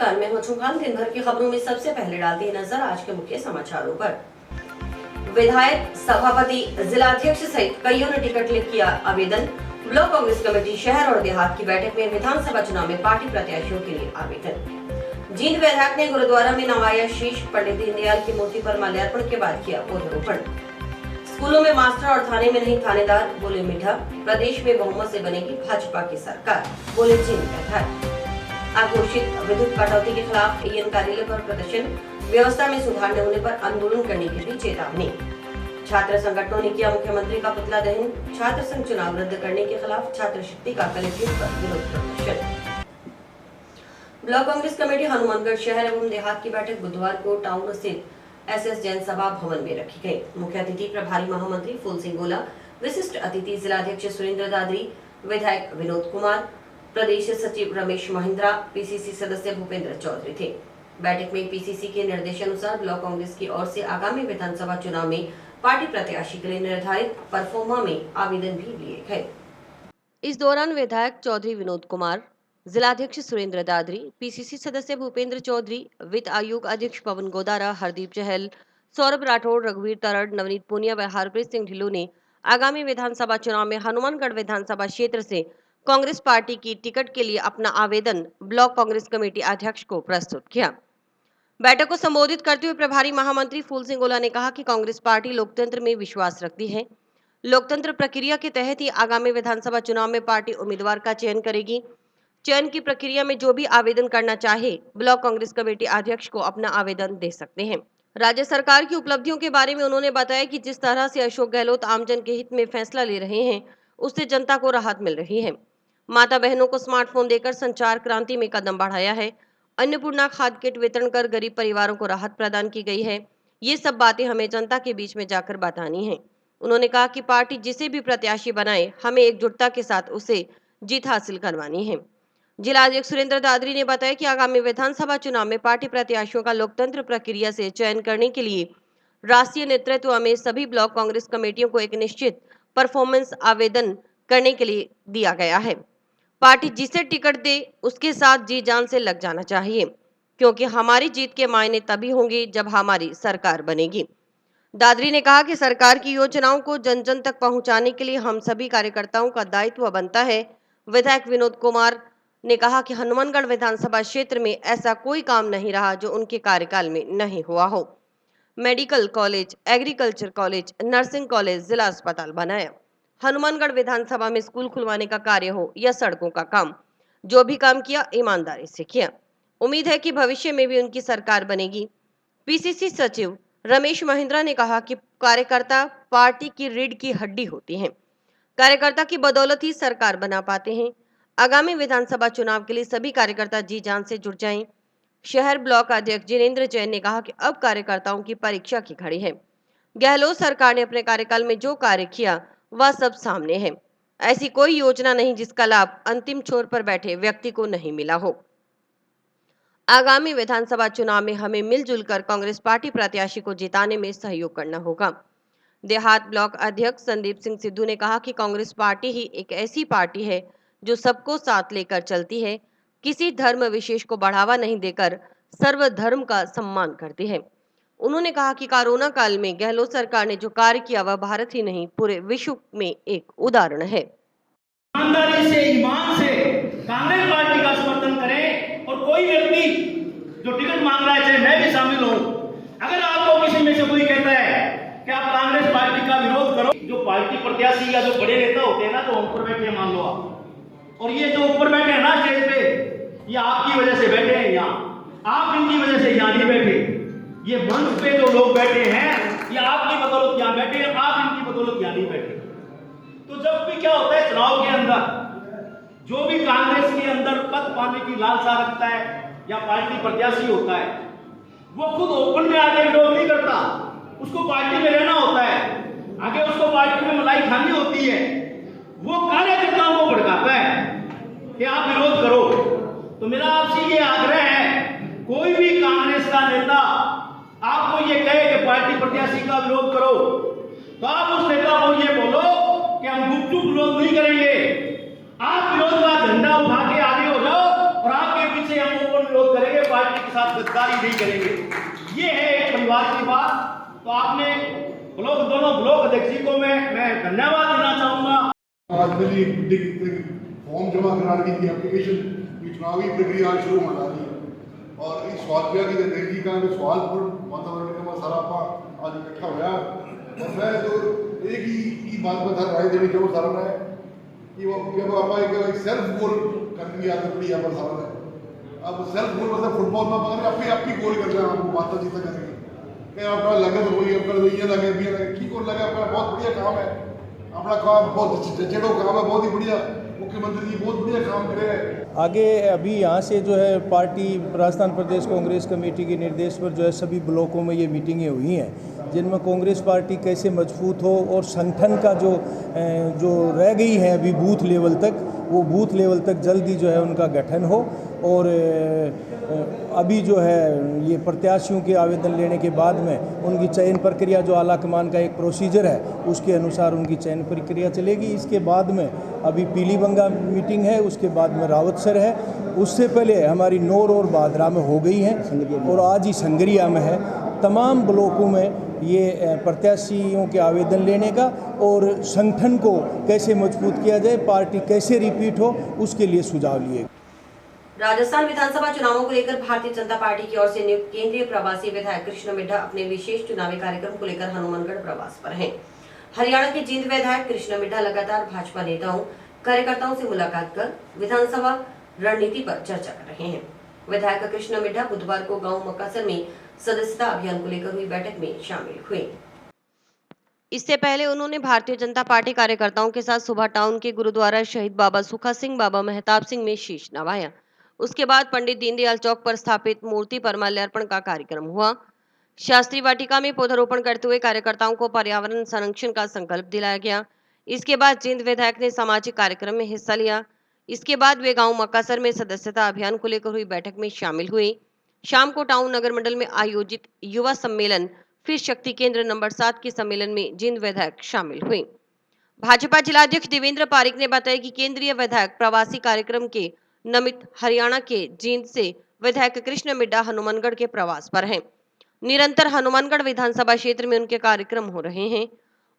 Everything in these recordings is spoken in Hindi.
नमस्कार, मैं हूं चुंगान। दिन भर की खबरों में सबसे पहले डालते हैं नजर आज के मुख्य समाचारों पर। विधायक, सभापति, जिलाध्यक्ष सहित कईयों ने टिकट लिए किया आवेदन। ब्लॉक कांग्रेस कमेटी शहर और देहात की बैठक में विधानसभा चुनाव में पार्टी प्रत्याशियों के लिए आवेदन। जींद विधायक ने गुरुद्वारा में नवाया शीश, पंडित दीनदयाल की मूर्ति पर माल्यार्पण के बाद किया पौधरोपण। स्कूलों में मास्टर और थाने में नहीं थानेदार, बोले मीठा। प्रदेश में बहुमत से बनेगी भाजपा की सरकार, बोले जींद विधायक। आघोषित विद्युत कटौती के खिलाफ एएन कार्यालय पर प्रदर्शन, व्यवस्था में सुधार न होने पर आंदोलन करने की भी चेतावनी। छात्र संगठनों ने किया मुख्यमंत्री का पुतला दहन। छात्र संघ चुनाव रद्द करने के खिलाफ छात्र शक्ति का कलेक्ट्रेट पर विरोध प्रदर्शन। ब्लॉक कांग्रेस कमेटी हनुमानगढ़ शहर एवं देहात की बैठक बुधवार को टाउन स्थित एसएस जैन सभा भवन में रखी गई। मुख्य अतिथि प्रभारी महामंत्री फूल सिंह गोला, विशिष्ट अतिथि जिलाध्यक्ष सुरेंद्र दादरी, विधायक विनोद कुमार, प्रदेश सचिव रमेश महिंद्रा, पीसीसी सदस्य भूपेंद्र चौधरी थे। बैठक में पीसीसी के निर्देशानुसार ब्लॉक कांग्रेस की ओर से आगामी विधानसभा चुनाव में पार्टी प्रत्याशी के लिए निर्धारित परफॉर्मा में आवेदन भी लिए गए। इस दौरान विधायक चौधरी विनोद कुमार, जिलाध्यक्ष सुरेंद्र दादरी, पीसीसी सदस्य भूपेंद्र चौधरी, वित्त आयोग अध्यक्ष पवन गोदारा, हरदीप चहल, सौरभ राठौड़, रघुवीर तरड़, नवनीत पुनिया व हरप्रीत सिंह ढिल्लों ने आगामी विधानसभा चुनाव में हनुमानगढ़ विधानसभा क्षेत्र से कांग्रेस पार्टी की टिकट के लिए अपना आवेदन ब्लॉक कांग्रेस कमेटी अध्यक्ष को प्रस्तुत किया। बैठक को संबोधित करते हुए प्रभारी महामंत्री फूल सिंह गोला ने कहा कि कांग्रेस पार्टी लोकतंत्र में विश्वास रखती है। लोकतंत्र प्रक्रिया के तहत ही आगामी विधानसभा चुनाव में पार्टी उम्मीदवार का चयन करेगी। चयन की प्रक्रिया में जो भी आवेदन करना चाहे, ब्लॉक कांग्रेस कमेटी अध्यक्ष को अपना आवेदन दे सकते हैं। राज्य सरकार की उपलब्धियों के बारे में उन्होंने बताया कि जिस तरह से अशोक गहलोत आमजन के हित में फैसला ले रहे हैं, उससे जनता को राहत मिल रही है। माता बहनों को स्मार्टफोन देकर संचार क्रांति में कदम बढ़ाया है। अन्नपूर्णा खाद किट वितरण कर गरीब परिवारों को राहत प्रदान की गई है। ये सब बातें हमें जनता के बीच में जाकर बतानी है। उन्होंने कहा कि पार्टी जिसे भी प्रत्याशी बनाए, हमें एकजुटता के साथ उसे जीत हासिल करवानी है। जिलाध्यक्ष सुरेंद्र दादरी ने बताया कि आगामी विधानसभा चुनाव में पार्टी प्रत्याशियों का लोकतंत्र प्रक्रिया से चयन करने के लिए राष्ट्रीय नेतृत्व में सभी ब्लॉक कांग्रेस कमेटियों को एक निश्चित परफॉर्मेंस आवेदन करने के लिए दिया गया है। पार्टी जिसे टिकट दे उसके साथ जी जान से लग जाना चाहिए, क्योंकि हमारी जीत के मायने तभी होंगे जब हमारी सरकार बनेगी। दादरी ने कहा कि सरकार की योजनाओं को जन जन तक पहुंचाने के लिए हम सभी कार्यकर्ताओं का दायित्व बनता है। विधायक विनोद कुमार ने कहा कि हनुमानगढ़ विधानसभा क्षेत्र में ऐसा कोई काम नहीं रहा जो उनके कार्यकाल में नहीं हुआ हो। Medical college, agriculture college, nursing college, जिला अस्पताल बनाया। हनुमानगढ़ विधानसभा में स्कूल खुलवाने का कार्य हो या सड़कों का काम, जो भी काम किया ईमानदारी से किया। उम्मीद है कि भविष्य में भी उनकी सरकार बनेगी। पीसीसी सचिव रमेश महिंद्रा ने कहा कि कार्यकर्ता पार्टी की रीढ़ की हड्डी होती हैं। कार्यकर्ता की बदौलत ही सरकार बना पाते हैं। आगामी विधानसभा चुनाव के लिए सभी कार्यकर्ता जी जान से जुट जाएं। शहर ब्लॉक अध्यक्ष जिनेंद्र जैन ने कहा कि अब कार्यकर्ताओं की परीक्षा की घड़ी है। गहलोत सरकार ने अपने कार्यकाल में जो कार्य किया वह सब सामने है। ऐसी कोई योजना नहीं जिसका लाभ अंतिम छोर पर बैठे व्यक्ति को नहीं मिला हो। आगामी विधानसभा चुनाव में हमें मिलजुल कर कांग्रेस पार्टी प्रत्याशी को जिताने में सहयोग करना होगा। देहात ब्लॉक अध्यक्ष संदीप सिंह सिद्धू ने कहा कि कांग्रेस पार्टी ही एक ऐसी पार्टी है जो सबको साथ लेकर चलती है, किसी धर्म विशेष को बढ़ावा नहीं देकर सर्वधर्म का सम्मान करती है। उन्होंने कहा कि कोरोना काल में गहलोत सरकार ने जो कार्य किया वह भारत ही नहीं पूरे विश्व में एक उदाहरण है। ईमानदारी से, ईमान से कांग्रेस पार्टी का समर्थन करें और कोई व्यक्ति जो टिकट मांग रहा है, चाहे मैं भी शामिल हूं, अगर आपको किसी में से कोई कहता है कि आप कांग्रेस पार्टी का विरोध करो, जो पार्टी प्रत्याशी या जो बड़े नेता होते हैं ना, तो ऊपर बैठे मान लो आप, और ये जो ऊपर बैठे हैं ना स्टेज पे, ये आपकी वजह से बैठे हैं यहाँ, आप इनकी वजह से यहाँ नहीं बैठे। ये मंच पे जो लोग बैठे हैं, ये आपकी बदौलत यहाँ बैठे हैं, आप इनकी बदौलत यहाँ नहीं बैठे। तो जब भी क्या होता है चुनाव के अंदर, जो भी कांग्रेस के अंदर पद पाने की लालसा रखता है या पार्टी प्रत्याशी होता है, वो खुद ओपन में आके विरोध नहीं करता, उसको पार्टी में रहना होता है, आगे उसको पार्टी में मलाई खानी होती है, वो कार्यकर्ताओं को भड़काता है कि आप विरोध करो। तो मेरा आपसे ये आग्रह है, कोई भी कांग्रेस का नेता आपको ये कहे कि पार्टी प्रत्याशी का विरोध करो, तो आप उस नेता को ये बोलो कि हम गुपचुप विरोध नहीं करेंगे, आप विरोध का झंडा उठा के आगे हो जाओ और आपके पीछे हम ओपन विरोध करेंगे। पार्टी के साथ गद्दारी नहीं करेंगे। ये है एक परिवार की बात। तो आपने दोनों ब्लॉक अध्यक्ष जी को मैं धन्यवाद देना चाहूंगा। आज फॉर्म जमा कराने की एप्लीकेशन की चुनावी प्रक्रिया शुरू होने वाली है और इस सवाल किया कि देखी का सवाल पर वातावरण में सारा आप आज इकट्ठा होया और मैं तो एक ही बात पर राय देनी चाहूँ सारा है कि वो जब आप एक सेल्फ गोल करने की आदत पड़ी है पर सारा है। अब सेल्फ गोल मतलब फुटबॉल में पकड़ आप ही गोल कर रहे हैं, आपको माता जीता करेंगे क्या आपका लगे तो वही आपका ये लगे भी लगे की गोल लगे। आपका बहुत बढ़िया काम है, अपना काम बहुत जड़ों काम है, बहुत ही बढ़िया। मुख्यमंत्री जी बहुत बढ़िया काम करे हैं। आगे अभी यहाँ से जो है पार्टी राजस्थान प्रदेश कांग्रेस कमेटी के निर्देश पर जो है सभी ब्लॉकों में ये मीटिंगें हुई हैं जिनमें कांग्रेस पार्टी कैसे मजबूत हो और संगठन का जो रह गई है अभी बूथ लेवल तक, वो बूथ लेवल तक जल्दी जो है उनका गठन हो। और अभी जो है ये प्रत्याशियों के आवेदन लेने के बाद में उनकी चयन प्रक्रिया जो आला कमान का एक प्रोसीजर है उसके अनुसार उनकी चयन प्रक्रिया चलेगी। इसके बाद में अभी पीलीबंगा मीटिंग है, उसके बाद में रावतसर है, उससे पहले हमारी नौर और बादरा में हो गई है और आज ही संगरिया में है। तमाम ब्लॉकों में ये प्रत्याशियों के आवेदन लेने का और संगठन को कैसे मजबूत किया जाए, पार्टी कैसे रिपीट हो, उसके लिए सुझाव लिए। राजस्थान विधानसभा चुनावों को लेकर भारतीय जनता पार्टी की ओर से नियुक्त केंद्रीय प्रवासी विधायक कृष्ण मिड्ढा अपने विशेष चुनावी कार्यक्रम को लेकर हनुमानगढ़ प्रवास पर हैं। हरियाणा के जींद विधायक कृष्ण मिड्ढा लगातार भाजपा नेताओं कार्यकर्ताओं से मुलाकात कर विधानसभा रणनीति पर चर्चा कर रहे हैं। विधायक कृष्ण मिड्ढा बुधवार को गाँव मक्कासर में सदस्यता अभियान को लेकर हुई बैठक में शामिल हुए। इससे पहले उन्होंने भारतीय जनता पार्टी कार्यकर्ताओं के साथ सुबह टाउन के गुरुद्वारा शहीद बाबा सुखा सिंह, बाबा मेहताब सिंह में शीश नवाया। उसके बाद पंडित दीनदयाल चौक पर स्थापित मूर्ति पर माल्यार्पण का कार्यक्रम हुआ। शास्त्री वाटिका में पौधारोपण करते हुए कार्यकर्ताओं को पर्यावरण संरक्षण का संकल्प दिलाया गया। इसके बाद जींद विधायक ने सामाजिक कार्यक्रम में हिस्सा लिया। इसके बाद वे गांव मक्कासर में सदस्यता अभियान को लेकर हुई बैठक में शामिल हुए। शाम को टाउन नगर मंडल में आयोजित युवा सम्मेलन फिर शक्ति केंद्र नंबर 7 के सम्मेलन में जींद विधायक शामिल हुए। भाजपा जिलाध्यक्ष देवेंद्र पारिक ने बताया कि केंद्रीय विधायक प्रवासी कार्यक्रम के निमित्त हरियाणा के जींद से विधायक कृष्ण मिड्ढा हनुमानगढ़ के प्रवास पर हैं। निरंतर हनुमानगढ़ विधानसभा क्षेत्र में उनके कार्यक्रम हो रहे हैं।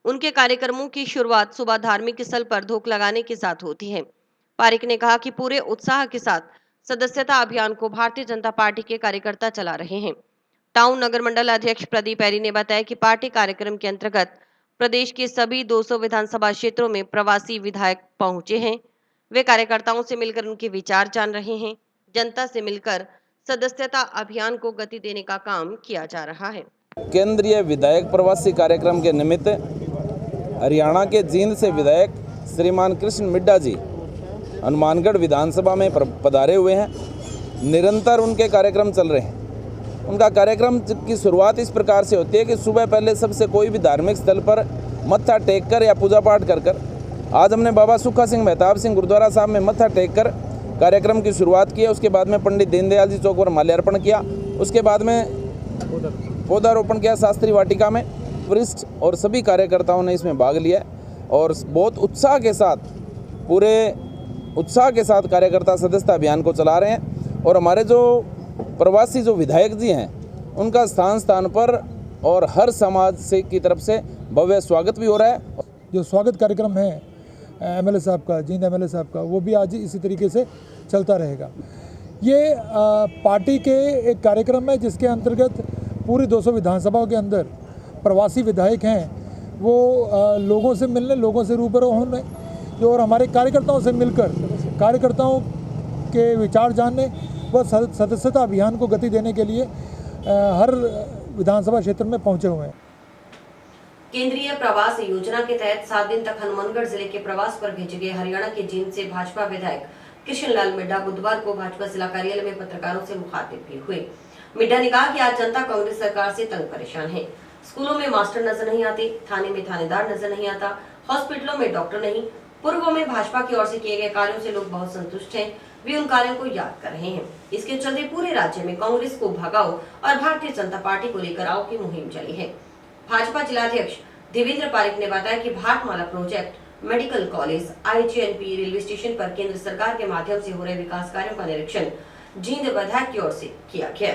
उनके कार्यक्रमों की शुरुआत सुबह धार्मिक स्थल पर धूप लगाने के साथ होती है। पारिक ने कहा कि पूरे उत्साह के साथ सदस्यता अभियान को भारतीय जनता पार्टी के कार्यकर्ता चला रहे हैं। टाउन नगर मंडल अध्यक्ष प्रदीप ऐरी ने बताया कि पार्टी कार्यक्रम के अंतर्गत प्रदेश के सभी 200 विधानसभा क्षेत्रों में प्रवासी विधायक पहुंचे हैं। वे कार्यकर्ताओं से मिलकर उनके विचार जान रहे हैं। जनता से मिलकर सदस्यता अभियान को गति देने का काम किया जा रहा है। केंद्रीय विधायक प्रवासी कार्यक्रम के निमित्त हरियाणा के जींद से विधायक श्रीमान कृष्ण मिड्ढा जी हनुमानगढ़ विधानसभा में पधारे हुए हैं। निरंतर उनके कार्यक्रम चल रहे हैं। उनका कार्यक्रम की शुरुआत इस प्रकार से होती है कि सुबह पहले सबसे कोई भी धार्मिक स्थल पर मत्था टेक कर या पूजा पाठ कर आज हमने बाबा सुखा सिंह, मेहताब सिंह गुरुद्वारा साहब में मत्था टेक कर कार्यक्रम की शुरुआत की है। उसके बाद में पंडित दीनदयाल जी चौक पर माल्यार्पण किया। उसके बाद में पौधारोपण किया शास्त्री वाटिका में। वरिष्ठ और सभी कार्यकर्ताओं ने इसमें भाग लिया और बहुत उत्साह के साथ, पूरे उत्साह के साथ कार्यकर्ता सदस्यता अभियान को चला रहे हैं। और हमारे जो प्रवासी जो विधायक जी हैं उनका स्थान स्थान पर और हर समाज से की तरफ से भव्य स्वागत भी हो रहा है। जो स्वागत कार्यक्रम है एमएलए साहब का, जींद एमएलए साहब का, वो भी आज इसी तरीके से चलता रहेगा। ये पार्टी के एक कार्यक्रम है जिसके अंतर्गत पूरी 200 विधानसभाओं के अंदर प्रवासी विधायक हैं वो लोगों से मिलने, लोगों से रूबरू होने जो और हमारे कार्यकर्ताओं से मिलकर कार्यकर्ताओं के विचार जानने व सदस्यता अभियान को गति देने के लिए हर विधानसभा क्षेत्र में पहुंचे हुए हैं। केंद्रीय प्रवास योजना के तहत 7 दिन तक हनुमानगढ़ जिले के प्रवास पर भेजे गए हरियाणा के जींद से भाजपा विधायक कृष्ण लाल मिड्ढा बुधवार को भाजपा जिला कार्यालय में पत्रकारों से मुखातिब भी हुए। मिड्ढा ने कहा कि आज जनता कांग्रेस सरकार से तंग परेशान है। स्कूलों में मास्टर नजर नहीं आते, थाने में थानेदार नजर नहीं आता, हॉस्पिटलों में डॉक्टर नहीं। पूर्व में भाजपा की ओर से किए गए कार्यों से लोग बहुत संतुष्ट हैं। वे उन कार्यों को याद कर रहे हैं। इसके चलते पूरे राज्य में कांग्रेस को भगाओ और भारतीय जनता पार्टी को लेकर आओ की मुहिम चली है। भाजपा जिलाध्यक्ष देवेंद्र पारिक ने बताया कि Bharatmala project, medical college, IGNP, railway station पर केंद्र सरकार के माध्यम से हो रहे विकास कार्यों का निरीक्षण जींद विधायक की ओर से किया गया।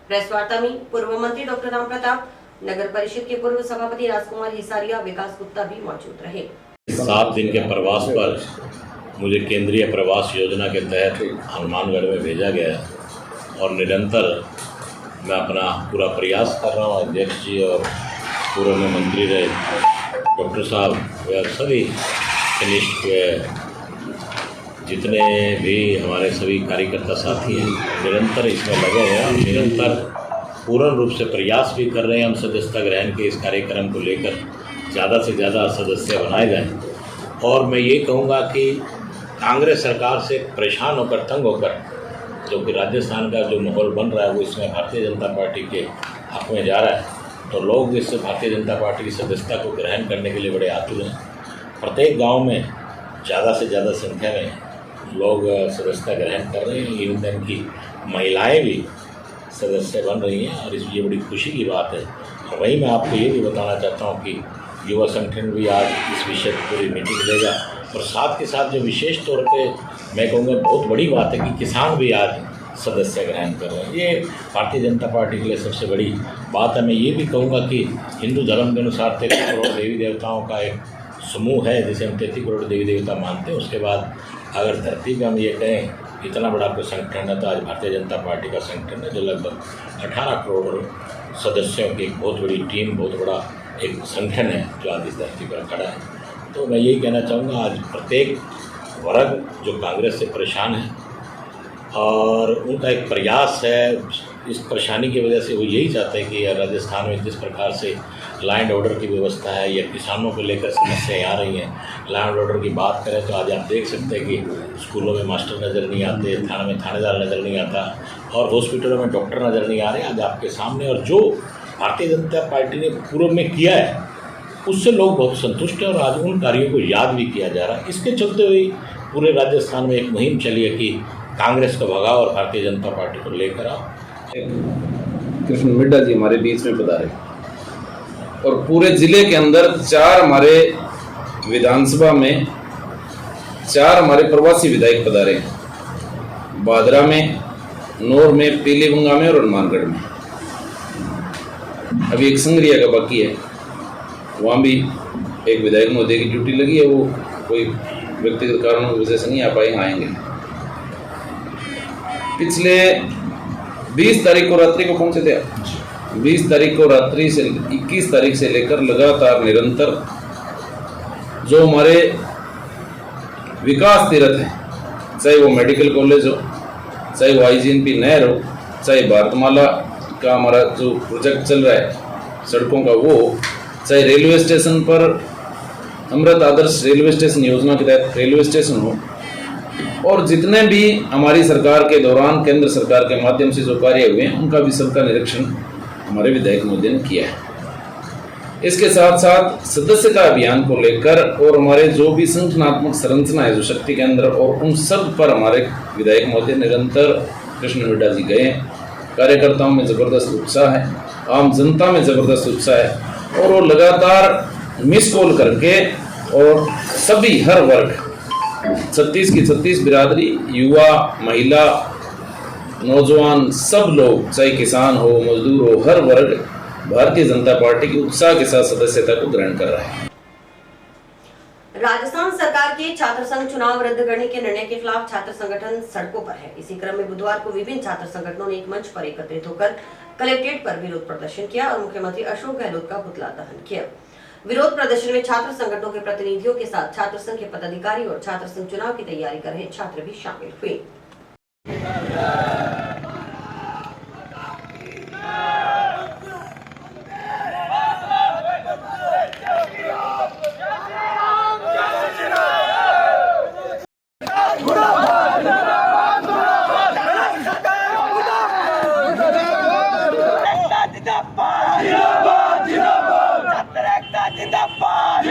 प्रेस वार्ता में पूर्व मंत्री डॉक्टर राम प्रताप, नगर परिषद के पूर्व सभापति राजकुमार हिसारिया, विकास गुप्ता भी मौजूद रहे। 7 दिन के प्रवास पर मुझे केंद्रीय प्रवास योजना के तहत हनुमानगढ़ में भेजा गया और निरंतर मैं अपना पूरा प्रयास कर रहा हूँ। अध्यक्ष जी और पूर्व में मंत्री रहे डॉक्टर साहब व सभी कनिष्ठ जितने भी हमारे सभी कार्यकर्ता साथी हैं निरंतर इसमें लगे हुए हैं और निरंतर पूर्ण रूप से प्रयास भी कर रहे हैं हम सदस्यता ग्रहण के इस कार्यक्रम को लेकर ज़्यादा से ज़्यादा सदस्य बनाए जाएं। और मैं ये कहूँगा कि कांग्रेस सरकार से परेशान होकर तंग होकर जो कि राजस्थान का जो माहौल बन रहा है वो इसमें भारतीय जनता पार्टी के हक में जा रहा है, तो लोग इस भारतीय जनता पार्टी की सदस्यता को ग्रहण करने के लिए बड़े आतुर हैं। प्रत्येक गांव में ज़्यादा से ज़्यादा संख्या में लोग सदस्यता ग्रहण कर रहे हैं। यूनियन की महिलाएं भी सदस्य बन रही हैं और ये बड़ी खुशी की बात है। और वहीं मैं आपको ये भी बताना चाहता हूँ कि युवा संगठन भी आज इस विषय पर पूरी मीटिंग लेगा और साथ के साथ जो विशेष तौर पे मैं कहूँगा बहुत बड़ी बात है कि किसान भी आज सदस्य ग्रहण कर रहे हैं। ये भारतीय जनता पार्टी के लिए सबसे बड़ी बात है। मैं ये भी कहूँगा कि हिंदू धर्म के अनुसार 33 करोड़ देवी देवताओं का एक समूह है जिसे हम 33 करोड़ देवी देवता मानते हैं। उसके बाद अगर धरती पर हम ये कहें इतना बड़ा कोई संगठन है तो आज भारतीय जनता पार्टी का संगठन है जो लगभग 18 करोड़ सदस्यों की एक बहुत बड़ी टीम, बहुत बड़ा एक संगठन है जो आज इस धरती पर खड़ा है। तो मैं यही कहना चाहूँगा आज प्रत्येक वर्ग जो कांग्रेस से परेशान है और उनका एक प्रयास है, इस परेशानी की वजह से वो यही चाहते हैं कि राजस्थान में जिस प्रकार से लॉ एंड ऑर्डर की व्यवस्था है या किसानों को लेकर समस्याएं आ रही हैं। लॉ एंड ऑर्डर की बात करें तो आज आप देख सकते हैं कि स्कूलों में मास्टर नज़र नहीं आते, थाने में थानेदार नज़र नहीं आता और हॉस्पिटलों में डॉक्टर नज़र नहीं आ रहे आज आपके सामने। और जो भारतीय जनता पार्टी ने पूर्व में किया है उससे लोग बहुत संतुष्ट हैं और आज उन कार्यों को याद भी किया जा रहा है। इसके चलते हुए पूरे राजस्थान में एक मुहिम चली है कि कांग्रेस को भगाओ और भारतीय जनता पार्टी को लेकर आओ। कृष्ण मिड्डा जी हमारे बीच में पधारे और पूरे जिले के अंदर 4 हमारे विधानसभा में 4 हमारे प्रवासी विधायक पधारे, बादरा में, नौर में, पीलीभंगा में और हनुमानगढ़ में। अभी एक संग्रिया का बाकी है, वहाँ भी एक विधायक महोदय की ड्यूटी लगी है, वो कोई व्यक्तिगत कारणों की वजह से नहीं आ पाए, आएंगे। पिछले 20 तारीख को रात्रि को पहुंचे थे। 20 तारीख को रात्रि से 21 तारीख से लेकर लगातार निरंतर जो हमारे विकास तीर्थ हैं, चाहे वो मेडिकल कॉलेज हो, चाहे वो IGNP नहर हो, चाहे भारतमाला का हमारा जो प्रोजेक्ट चल रहा है सड़कों का वो, चाहे रेलवे स्टेशन पर अमृत आदर्श रेलवे स्टेशन योजना के तहत रेलवे स्टेशन हो, और जितने भी हमारी सरकार के दौरान केंद्र सरकार के माध्यम से जो कार्य हुए हैं उनका भी सबका निरीक्षण हमारे विधायक महोदय ने किया है। इसके साथ साथ सदस्यता अभियान को लेकर और हमारे जो भी संगठनात्मक संरचना है जो शक्ति केंद्र, और उन सब पर हमारे विधायक महोदय निरंतर कृष्ण मिड्डा जी गए। कार्यकर्ताओं में ज़बरदस्त उत्साह है, आम जनता में ज़बरदस्त उत्साह है और वो लगातार मिस कॉल करके और सभी हर वर्ग 36 की 36 बिरादरी, युवा, महिला, नौजवान, सब लोग, चाहे किसान हो, मजदूर हो, हर वर्ग भारतीय जनता पार्टी की उत्साह के साथ सदस्यता को ग्रहण कर रहा है। राजस्थान सरकार के छात्र संघ चुनाव रद्द करने के निर्णय के खिलाफ छात्र संगठन सड़कों पर है। इसी क्रम में बुधवार को विभिन्न छात्र संगठनों ने एक मंच पर एकत्रित होकर कलेक्ट्रेट पर विरोध प्रदर्शन किया और मुख्यमंत्री अशोक गहलोत का पुतला दहन किया। विरोध प्रदर्शन में छात्र संगठनों के प्रतिनिधियों के साथ छात्र संघ के पदाधिकारी और छात्र संघ चुनाव की तैयारी कर रहे छात्र भी शामिल हुए। जिंदाबाद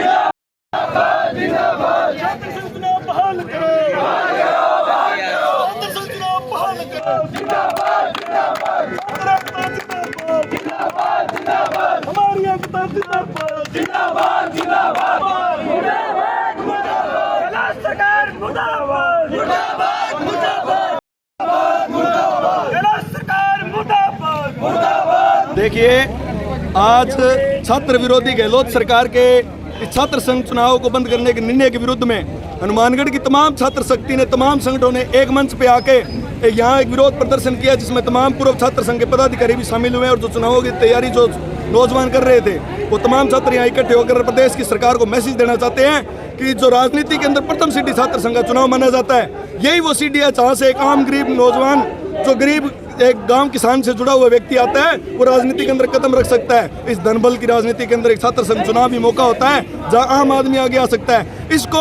देखिए, आज छात्र विरोधी गहलोत सरकार के इस छात्र संघ चुनाव को बंद करने के निर्णय के विरुद्ध में हनुमानगढ़ की तमाम छात्र शक्ति ने, तमाम संगठनों ने एक मंच पे आके यहाँ एक विरोध प्रदर्शन किया, जिसमें तमाम पूर्व छात्र संघ के पदाधिकारी भी शामिल हुए और जो चुनावों की तैयारी जो नौजवान कर रहे थे, वो तमाम छात्र यहाँ इकट्ठे होकर प्रदेश की सरकार को मैसेज देना चाहते हैं कि जो राजनीति के अंदर प्रथम सीढ़ी छात्र संघ का चुनाव माना जाता है, यही वो सीढ़ी है जहाँ से एक आम गरीब नौजवान, जो गरीब एक गांव किसान से जुड़ा हुआ व्यक्ति आता है, वो राजनीति के अंदर कदम रख सकता है। इस धनबल की राजनीति के अंदर एक छात्र संघ चुनाव भी मौका होता है जहां आम आदमी आगे आ सकता है। इसको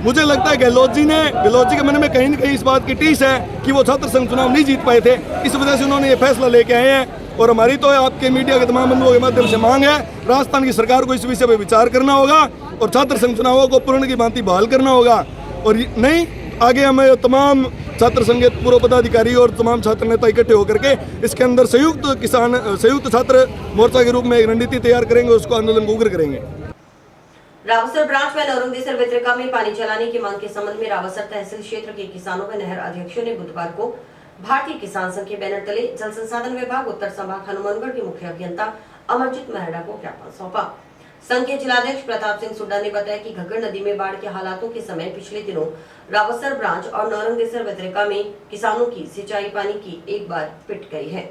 मुझे लगता है गहलोत जी के मन में कहीं न कहीं इस बात की टीस है कि वो छात्र संघ चुनाव नहीं जीत पाए थे, इस वजह से उन्होंने ये फैसला लेके आए हैं। और हमारी तो आपके मीडिया के तमाम बंधुओं के माध्यम से मांग है, राजस्थान की सरकार को इस विषय पर विचार करना होगा और छात्र संघ चुनावों को पूर्ण की भांति बहाल करना होगा। और नहीं, आगे हमें तमाम छात्र संघ पूर्व पदाधिकारी और तमाम छात्र नेता इकट्ठे होकर के इसके अंदर संयुक्त छात्र मोर्चा के रूप में एक रणनीति तैयार करेंगे, उसको आंदोलन को उग्र करेंगे। रावसर ब्रांच में नौरंगदेसर वितरिका में पानी चलाने की मांग के संबंध में रावसर तहसील क्षेत्र के किसानों व नहर अध्यक्षों ने बुधवार को भारतीय किसान संघ के बैनर तले जल संसाधन विभाग उत्तर संभाग हनुमानगढ़ के मुख्य अभियंता अमरजीत महड़ा को ज्ञापन सौंपा। संघ के जिलाध्यक्ष प्रताप सिंह सुड्डा ने बताया कि घग्गर नदी में बाढ़ के हालातों के समय पिछले दिनों रावसर ब्रांच और नौरंगदेसर वितरिका में किसानों की सिंचाई पानी की एक बार पिट गई है।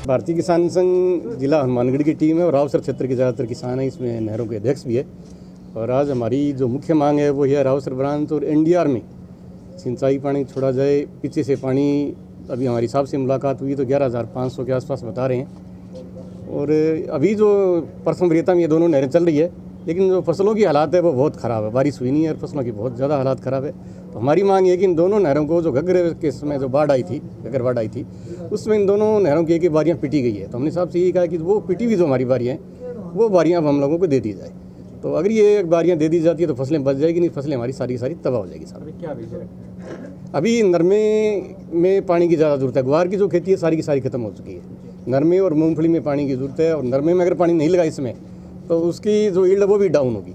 भारतीय किसान संघ जिला हनुमानगढ़ की टीम है और रावसर क्षेत्र के ज़्यादातर किसान हैं, इसमें नहरों के अध्यक्ष भी है। और आज हमारी जो मुख्य मांग है वो है रावसर ब्रांच और एनडीआर में सिंचाई पानी छोड़ा जाए। पीछे से पानी अभी हमारी साहब से मुलाकात हुई तो 11,500 के आसपास बता रहे हैं। और अभी जो परसों वरीयता में ये दोनों नहरें चल रही है, लेकिन जो फसलों की हालात है वो बहुत ख़राब है, बारिश हुई नहीं है और फसलों की बहुत ज़्यादा हालात ख़राब है। तो हमारी मांग है कि इन दोनों नहरों को, जो घग्गर के समय जो बाढ़ आई थी उसमें इन दोनों नहरों की एक बारियाँ पिटी गई है। तो हमने साहब से यही कहा कि वो पिटी हुई जो हमारी बारियाँ हैं वो बारियाँ अब हम लोगों को दे दी जाए। तो अगर ये बारियाँ दे दी जाती है तो फसलें बच जाएगी, नहीं फसलें हमारी सारी तबाह हो जाएगी। साहब क्या अभी नरमे में पानी की ज़्यादा ज़रूरत है। ग्वार की जो खेती है सारी की सारी खत्म हो चुकी है। नरमे और मूँगफली में पानी की ज़रूरत है और नरमे में अगर पानी नहीं लगा इसमें तो उसकी जो ईल्ड है वो भी डाउन होगी।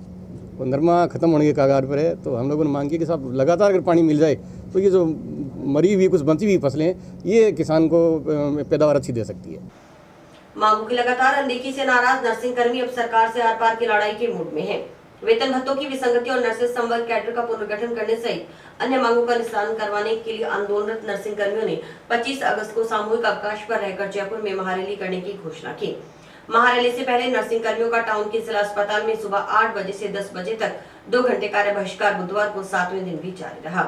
तो नरमा खत्म होने के कगार पर है। तो हम लोगों ने मांग की कि साहब लगातार अगर पानी मिल जाए तो ये जो मरी हुई कुछ बची हुई फसलें ये किसान को पैदावार अच्छी दे सकती है। मांगों की लगातार अनदेखी से नाराज नर्सिंग कर्मी अब सरकार से आर पार की लड़ाई के मूड में है। वेतन भत्तों की विसंगति और नर्सिंग संवर्ग कैडर का पुनर्गठन करने सहित अन्य मांगों का निस्तारण करवाने के लिए आंदोलनरत नर्सिंग कर्मियों ने 25 अगस्त को सामूहिक अवकाश पर रहकर जयपुर में महारैली करने की घोषणा की। महारैली से पहले नर्सिंग कर्मियों का टाउन के जिला अस्पताल में सुबह 8 बजे से 10 बजे तक 2 घंटे कार्य बहिष्कार बुधवार को 7वें दिन भी जारी रहा।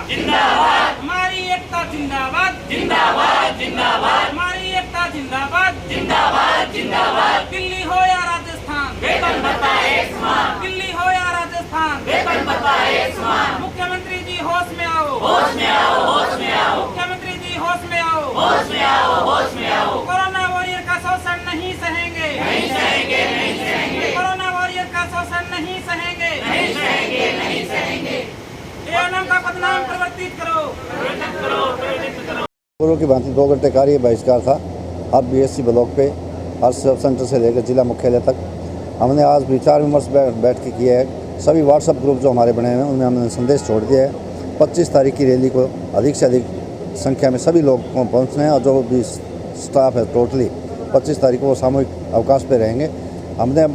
जिंदाबाद हमारी एकता, जिंदाबाद जिंदाबाद जिंदाबाद हमारी एकता, जिंदाबाद जिंदाबाद जिंदाबाद। दिल्ली हो या राजस्थान वेतन भत्ता एक समान, दिल्ली हो या राजस्थान वेतन भत्ता एक समान। मुख्यमंत्री जी होश में आओ, होश में आओ, होश में आओ। मुख्यमंत्री जी होश में आओ, होश में आओ, होश में आओ। कोरोना वॉरियर का शोषण नहीं सहेंगे, नहीं सहेंगे, नहीं सहेंगे। कोरोना वॉरियर का शोषण नहीं सहेंगे, नहीं सहेंगे, नहीं सहेंगे। एएनएम का बदनाम परिवर्तित करो, परिवर्तित करो, परिवर्तित करो। पूर्व की भांति 2 घंटे कार्य बहिष्कार था। अब बीएससी ब्लॉक पे हर सब सेंटर से लेकर जिला मुख्यालय तक हमने आज विचार विमर्श बैठ के किया है। सभी व्हाट्सएप ग्रुप जो हमारे बने हुए हैं उनमें हमने संदेश छोड़ दिया है। 25 तारीख की रैली को अधिक से अधिक संख्या में सभी लोग पहुँचने हैं और जो भी स्टाफ है टोटली 25 तारीख को वो सामूहिक अवकाश पे रहेंगे। हमने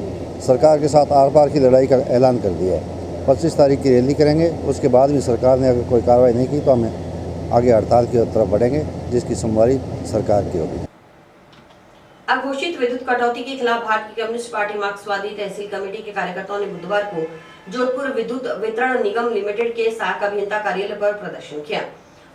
सरकार के साथ आर पार की लड़ाई का ऐलान कर दिया है। 25 तारीख की रैली करेंगे, उसके बाद भी सरकार ने अगर कोई कार्रवाई नहीं की तो हमें आगे हड़ताल की तरफ बढ़ेंगे, जिसकी सुनवाई सरकार की होगी। अघोषित विद्युत कटौती के खिलाफ भारतीय कम्युनिस्ट पार्टी मार्क्सवादी तहसील कमेटी के कार्यकर्ताओं ने बुधवार को जोधपुर विद्युत वितरण निगम लिमिटेड के सहायक अभियंता कार्यालय पर प्रदर्शन किया।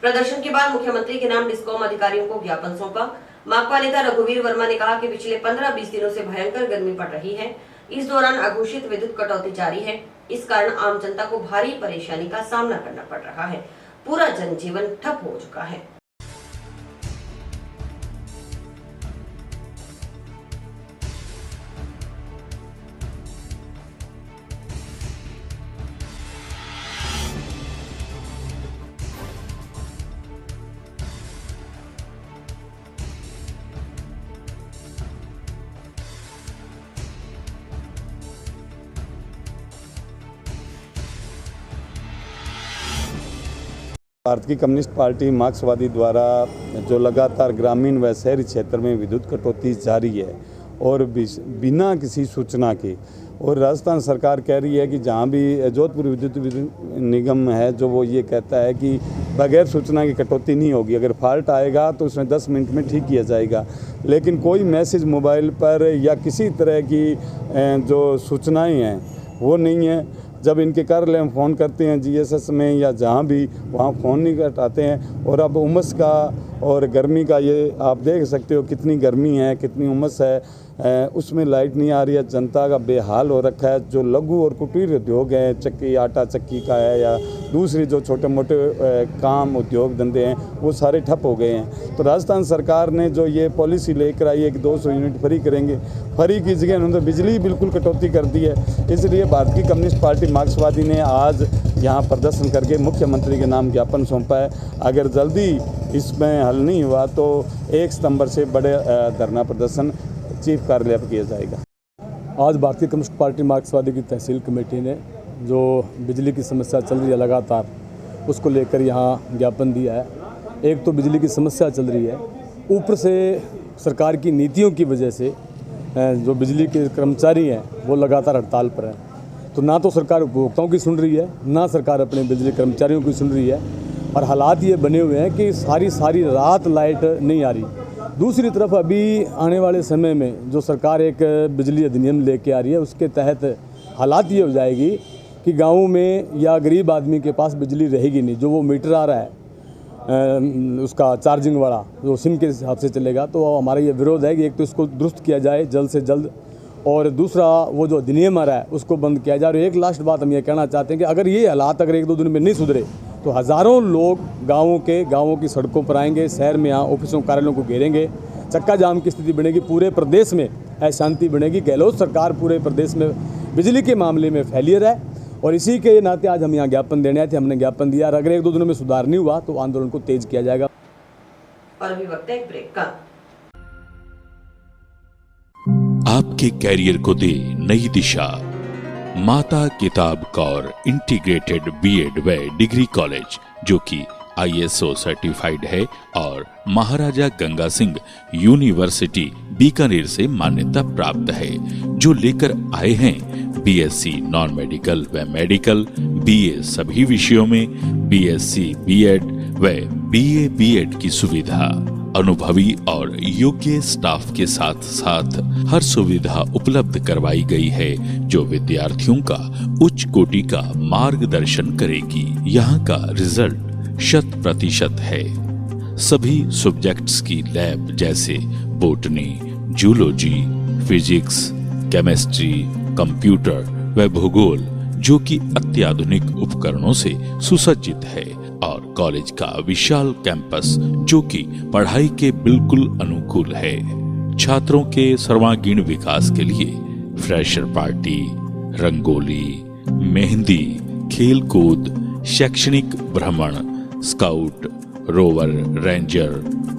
प्रदर्शन के बाद मुख्यमंत्री के नाम डिस्कॉम अधिकारियों को ज्ञापन सौंपा। माकपा नेता रघुवीर वर्मा ने कहा कि पिछले 15-20 दिनों से भयंकर गर्मी पड़ रही है। इस दौरान अघोषित विद्युत कटौती जारी है। इस कारण आम जनता को भारी परेशानी का सामना करना पड़ रहा है। पूरा जनजीवन ठप हो चुका है। भारतीय कम्युनिस्ट पार्टी मार्क्सवादी द्वारा जो लगातार ग्रामीण व शहरी क्षेत्र में विद्युत कटौती जारी है और बिना किसी सूचना के, और राजस्थान सरकार कह रही है कि जहाँ भी जोधपुर विद्युत निगम है जो वो ये कहता है कि बगैर सूचना की कटौती नहीं होगी, अगर फॉल्ट आएगा तो उसमें 10 मिनट में ठीक किया जाएगा, लेकिन कोई मैसेज मोबाइल पर या किसी तरह की जो सूचनाएं हैं वो नहीं है। जब इनके कार्यालय में फ़ोन करते हैं जीएसएस में या जहाँ भी, वहाँ फ़ोन नहीं उठाते हैं। और अब उमस का और गर्मी का ये आप देख सकते हो कितनी गर्मी है, कितनी उमस है, उसमें लाइट नहीं आ रही है। जनता का बेहाल हो रखा है। जो लघु और कुटीर उद्योग हैं, चक्की आटा चक्की का है या दूसरी जो छोटे मोटे काम उद्योग धंधे हैं वो सारे ठप हो गए हैं। तो राजस्थान सरकार ने जो ये पॉलिसी लेकर आई है कि 200 यूनिट फ्री करेंगे, फ्री की जगह उन्होंने बिजली बिल्कुल कटौती कर दी है। इसलिए भारतीय कम्युनिस्ट पार्टी मार्क्सवादी ने आज यहाँ प्रदर्शन करके मुख्यमंत्री के नाम ज्ञापन सौंपा है। अगर जल्दी इसमें हल नहीं हुआ तो 1 सितंबर से बड़े धरना प्रदर्शन चीफ कार्यालय पर किया जाएगा। आज भारतीय कम्युनिस्ट पार्टी मार्क्सवादी की तहसील कमेटी ने जो बिजली की समस्या चल रही है लगातार, उसको लेकर यहाँ ज्ञापन दिया है। एक तो बिजली की समस्या चल रही है, ऊपर से सरकार की नीतियों की वजह से जो बिजली के कर्मचारी हैं वो लगातार हड़ताल पर हैं। तो ना तो सरकार उपभोक्ताओं की सुन रही है, ना सरकार अपने बिजली कर्मचारियों की सुन रही है, और हालात ये बने हुए हैं कि सारी रात लाइट नहीं आ रही। दूसरी तरफ अभी आने वाले समय में जो सरकार एक बिजली अधिनियम लेके आ रही है, उसके तहत हालात ये हो जाएगी कि गाँव में या गरीब आदमी के पास बिजली रहेगी नहीं। जो वो मीटर आ रहा है उसका चार्जिंग वाला, जो सिम के हिसाब से चलेगा, तो हमारा ये विरोध है कि एक तो इसको दुरुस्त किया जाए जल्द से जल्द, और दूसरा वो जो अधिनियम आ रहा है उसको बंद किया जाए। और एक लास्ट बात हम ये कहना चाहते हैं कि अगर ये हालात अगर 1-2 दिन में नहीं सुधरे तो हज़ारों लोग गाँवों की सड़कों पर आएंगे, शहर में यहाँ ऑफिसों कार्यालयों को घेरेंगे, चक्का जाम की स्थिति बनेगी, पूरे प्रदेश में अशांति बनेगी। गहलोत सरकार पूरे प्रदेश में बिजली के मामले में फेलियर है, और इसी के नाते आज हम यहाँ ज्ञापन देने आए थे। हमने ज्ञापन दिया, और अगर 1-2 दिनों में सुधार नहीं हुआ तो आंदोलन को तेज किया जाएगा। और अभी वक्त है एक ब्रेक का। आपके कैरियर को दे नई दिशा। माता किताब कौर इंटीग्रेटेड बीएड व डिग्री कॉलेज, जो कि ISO सर्टिफाइड है और महाराजा गंगा सिंह यूनिवर्सिटी बीकानेर से मान्यता प्राप्त है, जो लेकर आए हैं BSc नॉन मेडिकल व मेडिकल, BA सभी विषयों में, BSc BEd व BA BEd की सुविधा। अनुभवी और योग्य स्टाफ के साथ साथ हर सुविधा उपलब्ध करवाई गई है, जो विद्यार्थियों का उच्च कोटि का मार्गदर्शन करेगी। यहाँ का रिजल्ट 100% है। सभी सब्जेक्ट्स की लैब जैसे botany, zoology, physics, chemistry, computer व भूगोल, जो कि अत्याधुनिक उपकरणों से सुसज्जित है, और कॉलेज का विशाल कैंपस जो कि पढ़ाई के बिल्कुल अनुकूल है। छात्रों के सर्वांगीण विकास के लिए फ्रेशर पार्टी, रंगोली, मेहंदी, खेल कूद, शैक्षणिक भ्रमण, scout, rover, ranger,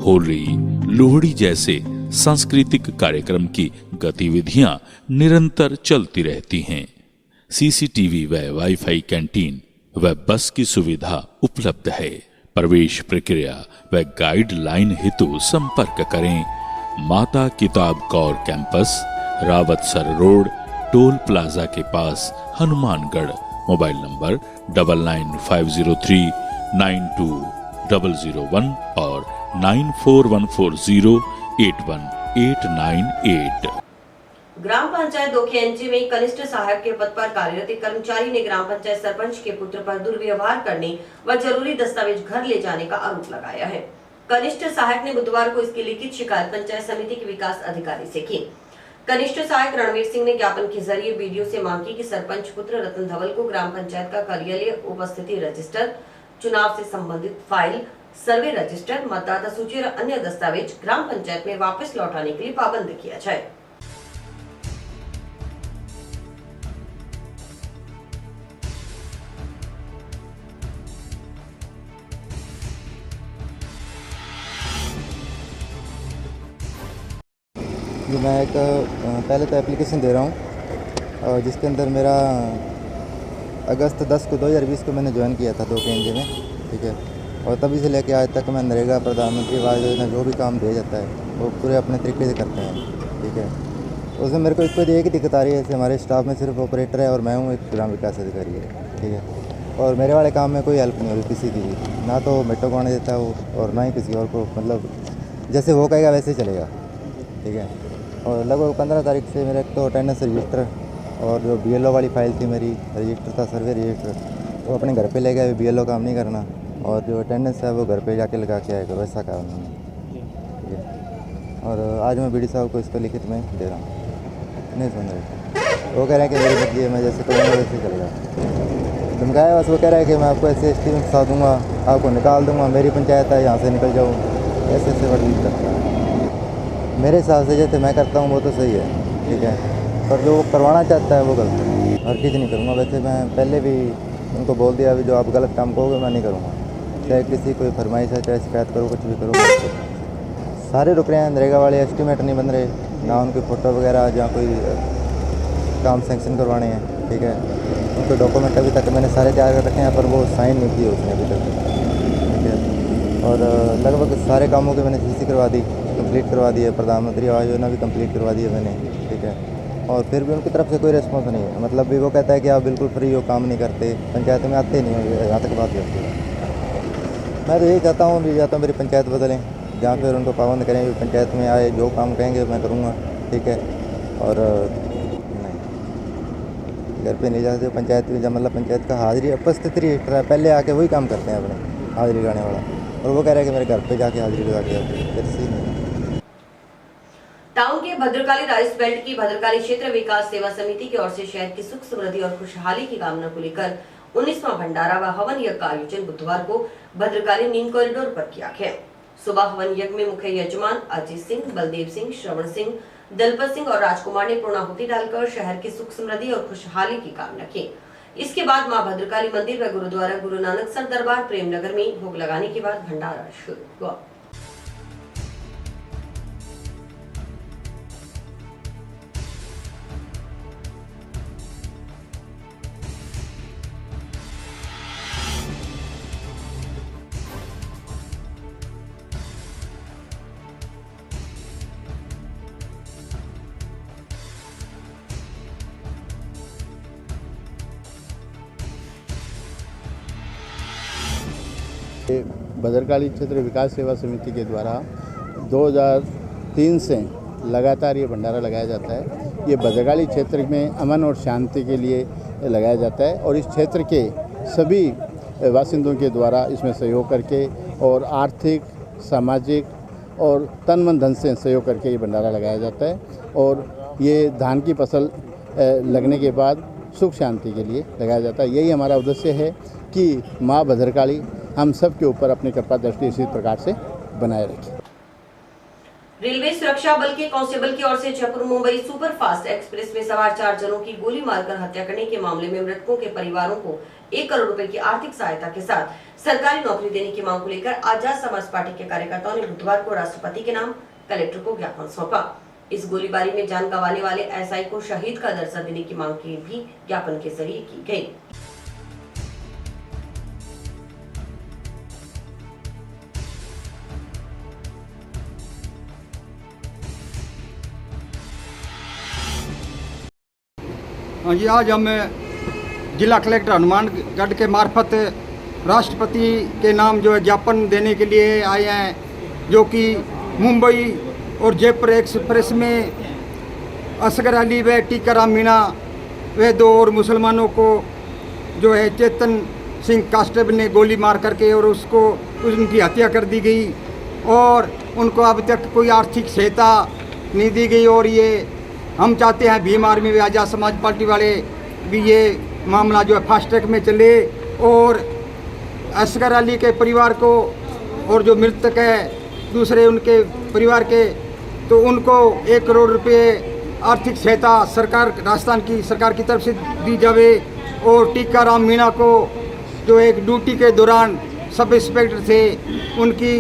Holi, Lohri जैसे सांस्कृतिक कार्यक्रम की गतिविधियां निरंतर चलती रहती हैं। CCTV व वाईफाई कैंटीन व बस की सुविधा उपलब्ध है। प्रवेश प्रक्रिया व गाइडलाइन हेतु संपर्क करें माता किताब Kaur campus, Rawatsar road, toll plaza के पास, हनुमानगढ़। मोबाइल नंबर 9950392001 और 9414081898। ग्राम पंचायत दोखियांची में कनिष्ठ सहायक के पद पर कार्यरत एक कर्मचारी ने ग्राम पंचायत सरपंच के पुत्र पर दुर्व्यवहार करने व जरूरी दस्तावेज घर ले जाने का आरोप लगाया है। कनिष्ठ सहायक ने बुधवार को इसकी लिखित शिकायत पंचायत समिति के विकास अधिकारी से की। कनिष्ठ सहायक रणवीर सिंह ने ज्ञापन के जरिए बीडीओ से मांग की कि सरपंच पुत्र रतन धवल को ग्राम पंचायत का कार्यालय उपस्थिति रजिस्टर, चुनाव से संबंधित फाइल, सर्वे रजिस्टर, मतदाता सूची और अन्य दस्तावेज ग्राम पंचायत में वापस लौटाने के लिए पाबंद किया जाए। मैं एक पहले तो एप्लीकेशन दे रहा हूँ, जिसके अंदर मेरा अगस्त 10 को 2020 को मैंने ज्वाइन किया था 2 KNJ में, ठीक है। और तभी से लेके आज तक मैं नरेगा, प्रधानमंत्री आवास योजना जो भी काम दिया जाता है वो पूरे अपने तरीके से करते हैं, ठीक है। उसमें मेरे को एक ही दिक्कत आ रही है, जैसे हमारे स्टाफ में सिर्फ ऑपरेटर है और मैं हूँ, एक ग्राम विकास अधिकारी है, ठीक है। और मेरे वाले काम में कोई हेल्प नहीं हो रही किसी की भी, ना तो मेट्रो को आने देता है वो और ना ही किसी और को, मतलब जैसे वो कहेगा वैसे ही चलेगा, ठीक है। और लगभग 15 तारीख से मेरा एक तो अटेंडेंस रजिस्टर और जो BLO वाली फाइल थी मेरी, रजिस्टर था, सर्वे रजिस्टर, वो अपने घर पे ले गए, BLO काम नहीं करना, और जो अटेंडेंस है वो घर पे जाके लगा के आएगा, वैसा कहा उन्होंने, ठीक है। और आज मैं BD साहब को इसको लिखित में दे रहा हूँ, नहीं सुन रहे, वो कह रहे हैं कि मेरी बदली है, मैं जैसे करूँगा वैसे ही चलेगा। धमकाया बस, वो कह रहा है कि मैं आपको ऐसे ST में फंसा दूँगा, आपको निकाल दूँगा, मेरी पंचायत है, यहाँ से निकल जाऊँ, ऐसे वर्ड यूज करता है। मेरे हिसाब से जैसे मैं करता हूँ वो तो सही है, ठीक है, पर जो वो करवाना चाहता है वो गलत है। हर चीज़ नहीं करूँगा, वैसे मैं पहले भी उनको बोल दिया, अभी जो आप गलत काम करोगे मैं नहीं करूँगा, चाहे किसी कोई फरमाइश है, चाहे शिकायत करो, कुछ भी करो। सारे रुक रहे हैं, नरेगा वाले एस्टीमेट नहीं बन रहे, ना उनकी फ़ोटो वगैरह जहाँ कोई काम सेंक्शन करवाने हैं, ठीक है। उनके डॉक्यूमेंट अभी तक मैंने सारे तैयार कर रखे हैं, पर वो साइन नहीं किए उसने अभी तक, ठीक है। और लगभग सारे कामों के मैंने CC करवा दी, कंप्लीट करवा दी है, प्रधानमंत्री आवास योजना भी कंप्लीट करवा दी है मैंने, ठीक है। और फिर भी उनकी तरफ से कोई रिस्पॉन्स नहीं है, मतलब भी वो कहता है कि आप बिल्कुल फ्री हो, काम नहीं करते, पंचायत में आते नहीं हो, यहाँ तक बात करती है। मैं तो यही चाहता हूँ मेरी पंचायत बदलें, जहाँ फिर उनको पाबंद करें, पंचायत में आए जो काम कहेंगे मैं करूँगा, ठीक है। और नहीं, घर पे नहीं जाते, पंचायत में मतलब पंचायत का हाजिरी उपस्थिति रजिस्टर है, पहले आके वही काम करते हैं अपने हाजिरी लगाने वाला, और वो कह रहे हैं कि मेरे घर पे जाके हाजिरी लगा के आते। टाउन के भद्रकाली राइस बेल्ट की भद्रकाली क्षेत्र विकास सेवा समिति की ओर से शहर की सुख समृद्धि और खुशहाली की कामना को लेकर 19वां भंडारा व हवन यज्ञ का आयोजन बुधवार को भद्रकाली नीम कॉरिडोर पर किया गया। सुबह हवन यज्ञ में मुख्य यजमान अजीत सिंह, बलदेव सिंह, श्रवण सिंह, दलपत सिंह और राजकुमार ने पूर्णाहुति डालकर शहर की सुख समृद्धि और खुशहाली की कामना की। इसके बाद मां भद्रकाली मंदिर व गुरुद्वारा गुरु नानक सर दरबार प्रेमनगर में भोग लगाने के बाद भंडारा शुरू हुआ। भद्रकाली क्षेत्र विकास सेवा समिति के द्वारा 2003 से लगातार ये भंडारा लगाया जाता है। ये भद्रकाली क्षेत्र में अमन और शांति के लिए लगाया जाता है और इस क्षेत्र के सभी बासिंदों के द्वारा इसमें सहयोग करके और आर्थिक, सामाजिक और तन मन धन से सहयोग करके ये भंडारा लगाया जाता है। और ये धान की फसल लगने के बाद सुख शांति के लिए लगाया जाता है। यही हमारा उद्देश्य है कि माँ भद्रकाली हम सब के ऊपर अपनी कृपा दृष्टि इसी प्रकार से बनाए रखें। रेलवे सुरक्षा बल के कांस्टेबल की ओर से जयपुर मुंबई सुपरफास्ट एक्सप्रेस में सवार 4 जनों की गोली मारकर हत्या करने के मामले में मृतकों के परिवारों को 1 करोड़ रुपए की आर्थिक सहायता के साथ सरकारी नौकरी देने की मांग को लेकर आजाद समाज पार्टी के कार्यकर्ताओं ने बुधवार को राष्ट्रपति के नाम कलेक्टर को ज्ञापन सौंपा। इस गोलीबारी में जान गंवाने वाले एसआई को शहीद का दर्जा देने की मांग की भी ज्ञापन के जरिए की गई। हाँ जी, आज हम जिला कलेक्टर हनुमानगढ़ के मार्फत राष्ट्रपति के नाम जो है ज्ञापन देने के लिए आए हैं, जो कि मुंबई और जयपुर एक्सप्रेस में असगर अली व टीकाराम मीणा वे 2 और मुसलमानों को जो है चेतन सिंह कांस्टेबल ने गोली मार करके और उनकी हत्या कर दी गई और उनको अब तक कोई आर्थिक सहायता नहीं दी गई। और ये हम चाहते हैं भीम आर्मी व आजाद समाज पार्टी वाले भी ये मामला जो है फास्ट ट्रैक में चले और असगर अली के परिवार को और जो मृतक है दूसरे उनके परिवार के, तो उनको 1 करोड़ रुपए आर्थिक सहायता सरकार, राजस्थान की सरकार की तरफ से दी जावे। और टीकाराम मीणा को जो एक ड्यूटी के दौरान सब इंस्पेक्टर थे, उनकी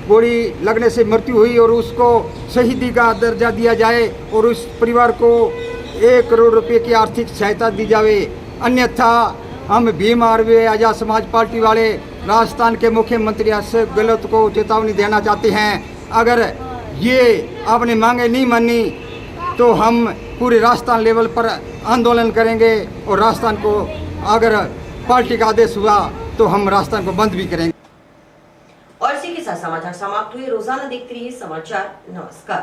गोली लगने से मृत्यु हुई और उसको शहीदी का दर्जा दिया जाए और उस परिवार को 1 करोड़ रुपए की आर्थिक सहायता दी जावे। अन्यथा हम भीम आर्मी आजाद समाज पार्टी वाले राजस्थान के मुख्यमंत्री अशोक गहलोत को चेतावनी देना चाहते हैं, अगर ये अपनी मांगे नहीं मानी तो हम पूरे राजस्थान लेवल पर आंदोलन करेंगे और राजस्थान को अगर पार्टी का आदेश हुआ तो हम राजस्थान को बंद भी करेंगे। और इसी के साथ समाचार समाप्त हुए। रोजाना देखते रहिए समाचार। नमस्कार।